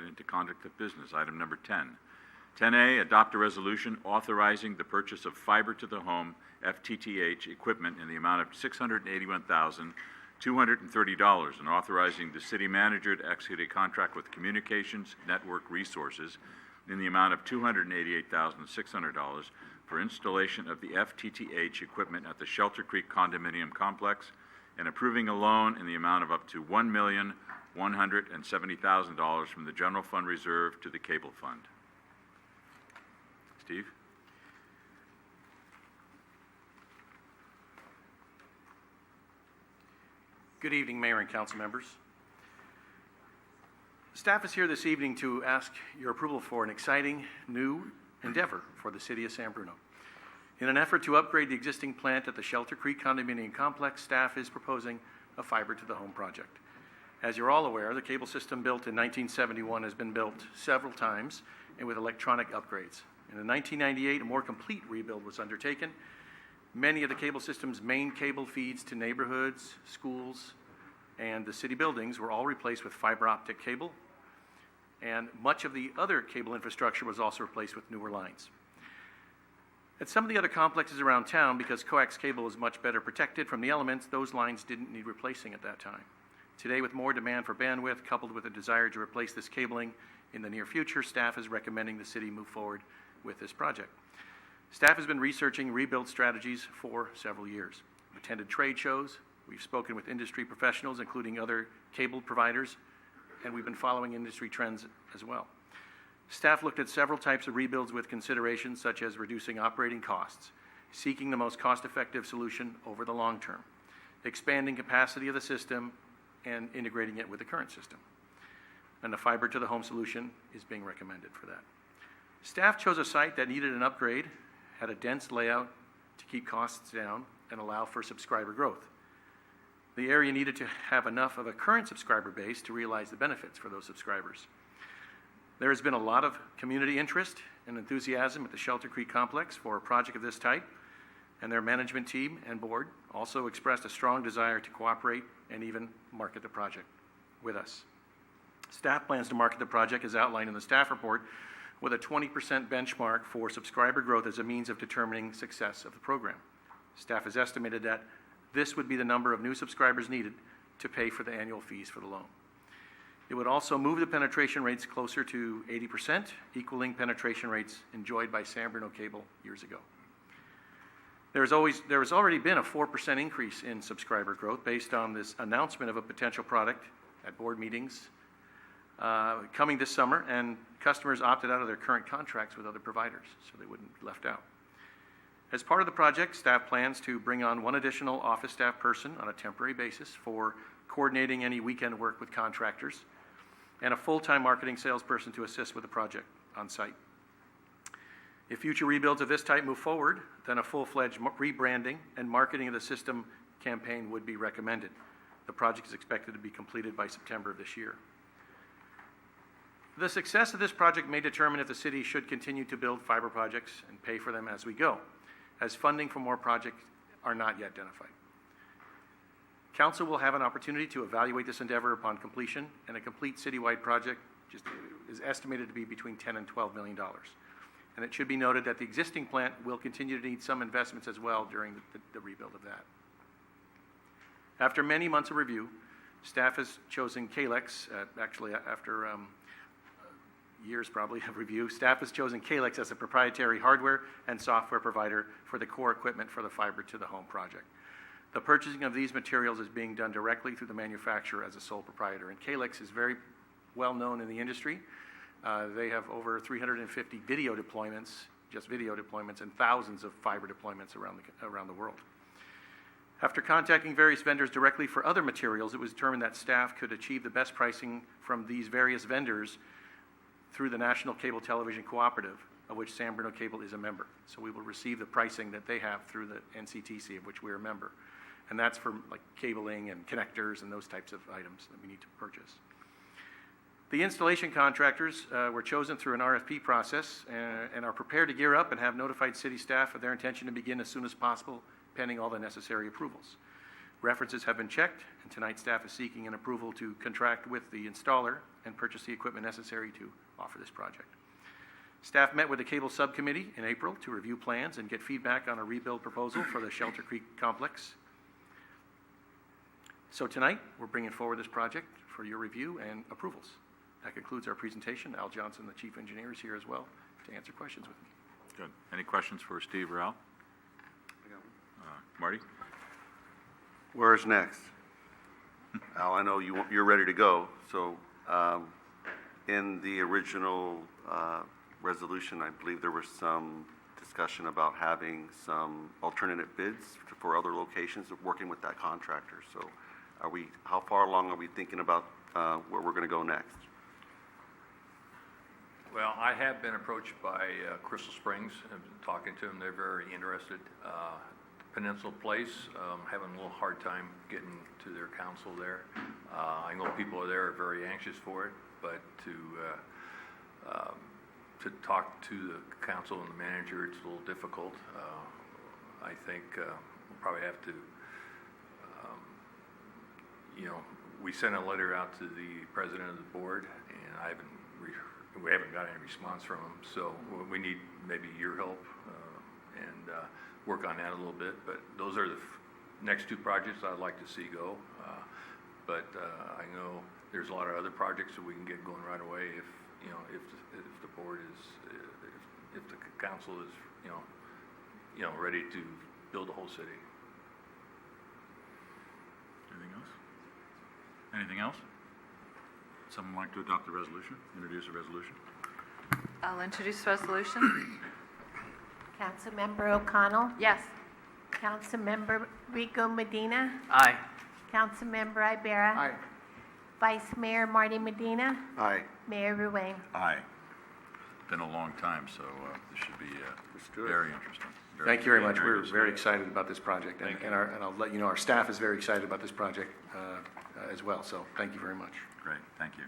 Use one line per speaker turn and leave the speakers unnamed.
head into conduct of business. Item number 10. 10A, adopt a resolution authorizing the purchase of fiber-to-the-home FTTH equipment in the amount of $681,230 and authorizing the city manager to execute a contract with Communications Network Resources in the amount of $288,600 for installation of the FTTH equipment at the Shelter Creek Condominium Complex and approving a loan in the amount of up to $1,170,000 from the General Fund Reserve to the Cable Fund. Steve?
Good evening, Mayor and Council members. Staff is here this evening to ask your approval for an exciting new endeavor for the City of San Bruno. In an effort to upgrade the existing plant at the Shelter Creek Condominium Complex, staff is proposing a fiber-to-the-home project. As you're all aware, the cable system built in 1971 has been built several times and with electronic upgrades. In 1998, a more complete rebuild was undertaken. Many of the cable system's main cable feeds to neighborhoods, schools, and the city buildings were all replaced with fiber optic cable, and much of the other cable infrastructure was also replaced with newer lines. At some of the other complexes around town, because coax cable is much better protected from the elements, those lines didn't need replacing at that time. Today, with more demand for bandwidth, coupled with a desire to replace this cabling in the near future, staff is recommending the city move forward with this project. Staff has been researching rebuild strategies for several years. We've attended trade shows, we've spoken with industry professionals, including other cable providers, and we've been following industry trends as well. Staff looked at several types of rebuilds with considerations such as reducing operating costs, seeking the most cost-effective solution over the long term, expanding capacity of the system, and integrating it with the current system. And the fiber-to-the-home solution is being recommended for that. Staff chose a site that needed an upgrade, had a dense layout to keep costs down and allow for subscriber growth. The area needed to have enough of a current subscriber base to realize the benefits for those subscribers. There has been a lot of community interest and enthusiasm at the Shelter Creek Complex for a project of this type, and their management team and board also expressed a strong desire to cooperate and even market the project with us. Staff plans to market the project as outlined in the staff report with a 20% benchmark for subscriber growth as a means of determining success of the program. Staff has estimated that this would be the number of new subscribers needed to pay for the annual fees for the loan. It would also move the penetration rates closer to 80%, equaling penetration rates enjoyed by San Bruno Cable years ago. There has already been a 4% increase in subscriber growth based on this announcement of a potential product at board meetings coming this summer, and customers opted out of their current contracts with other providers, so they wouldn't be left out. As part of the project, staff plans to bring on one additional office staff person on a temporary basis for coordinating any weekend work with contractors, and a full-time marketing salesperson to assist with the project on site. If future rebuilds of this type move forward, then a full-fledged rebranding and marketing of the system campaign would be recommended. The project is expected to be completed by September of this year. The success of this project may determine if the city should continue to build fiber projects and pay for them as we go, as funding for more projects are not yet identified. Council will have an opportunity to evaluate this endeavor upon completion, and a complete citywide project is estimated to be between $10 and $12 million. And it should be noted that the existing plant will continue to need some investments as well during the rebuild of that. After many months of review, staff has chosen Calyx, actually after years probably of review, staff has chosen Calyx as a proprietary hardware and software provider for the core equipment for the fiber-to-the-home project. The purchasing of these materials is being done directly through the manufacturer as a sole proprietor, and Calyx is very well known in the industry. They have over 350 video deployments, just video deployments, and thousands of fiber deployments around the world. After contacting various vendors directly for other materials, it was determined that staff could achieve the best pricing from these various vendors through the National Cable Television Cooperative, of which San Bruno Cable is a member. So we will receive the pricing that they have through the NCTC, of which we're a member. And that's for like cabling and connectors and those types of items that we need to purchase. The installation contractors were chosen through an RFP process and are prepared to gear up and have notified city staff of their intention to begin as soon as possible, pending all the necessary approvals. References have been checked, and tonight staff is seeking an approval to contract with the installer and purchase the equipment necessary to offer this project. Staff met with the Cable Subcommittee in April to review plans and get feedback on a rebuild proposal for the Shelter Creek Complex. So tonight, we're bringing forward this project for your review and approvals. That concludes our presentation. Al Johnson, the Chief Engineer, is here as well to answer questions with me.
Good. Any questions for Steve or Al? Marty?
Where's next? Al, I know you're ready to go, so in the original resolution, I believe there was some discussion about having some alternative bids for other locations, working with that contractor. So how far along are we thinking about where we're going to go next?
Well, I have been approached by Crystal Springs. I've been talking to them. They're very interested. Peninsula Place, having a little hard time getting to their council there. I know people there are very anxious for it, but to talk to the council and the manager, it's a little difficult. I think we'll probably have to, we sent a letter out to the president of the board, and we haven't got any response from him. So we need maybe your help and work on that a little bit. But those are the next two projects I'd like to see go. But I know there's a lot of other projects that we can get going right away if the board is, if the council is, ready to build the whole city.
Anything else? Anything else? Someone like to adopt the resolution, introduce a resolution?
I'll introduce resolution.
Councilmember O'Connell.
Yes.
Councilmember Rico Medina.
Aye.
Councilmember Ibera.
Aye.
Vice Mayor Marty Medina.
Aye.
Mayor Ruane.
Aye. Been a long time, so this should be
do it.
very interesting.
Thank you very much. We're
good
very
stuff.
excited about this project, and I'll let you know, our staff is very excited about this project as well, so thank you very much.
Great, thank you.